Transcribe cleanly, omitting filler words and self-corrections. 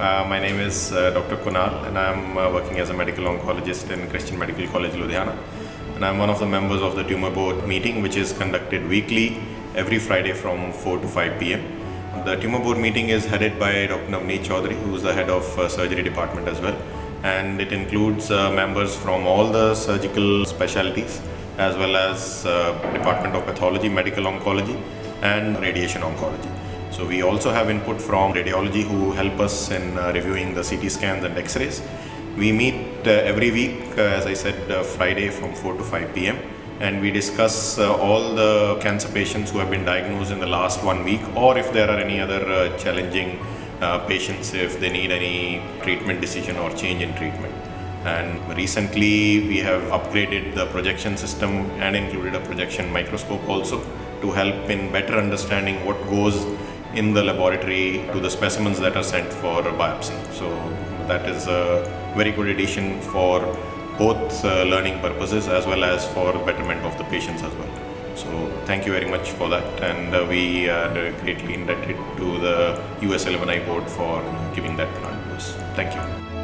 My name is Dr. Kunal, and I'm working as a medical oncologist in Christian Medical College, Ludhiana. And I'm one of the members of the tumor board meeting, which is conducted weekly, every Friday from 4 to 5 p.m. The tumor board meeting is headed by Dr. Navneet Chaudhary, who is the head of surgery department as well. And it includes members from all the surgical specialties, as well as Department of Pathology, Medical Oncology, and Radiation Oncology. So we also have input from radiology who help us in reviewing the CT scans and X-rays. We meet every week, as I said, Friday from 4 to 5 p.m. and we discuss all the cancer patients who have been diagnosed in the last 1 week, or if there are any other challenging patients, if they need any treatment decision or change in treatment. And recently we have upgraded the projection system and included a projection microscope also to help in better understanding what goes in the laboratory to the specimens that are sent for biopsy. So that is a very good addition for both learning purposes as well as for betterment of the patients as well. So thank you very much for that, and we are greatly indebted to the US Alumni Board for giving that grant to us. Thank you.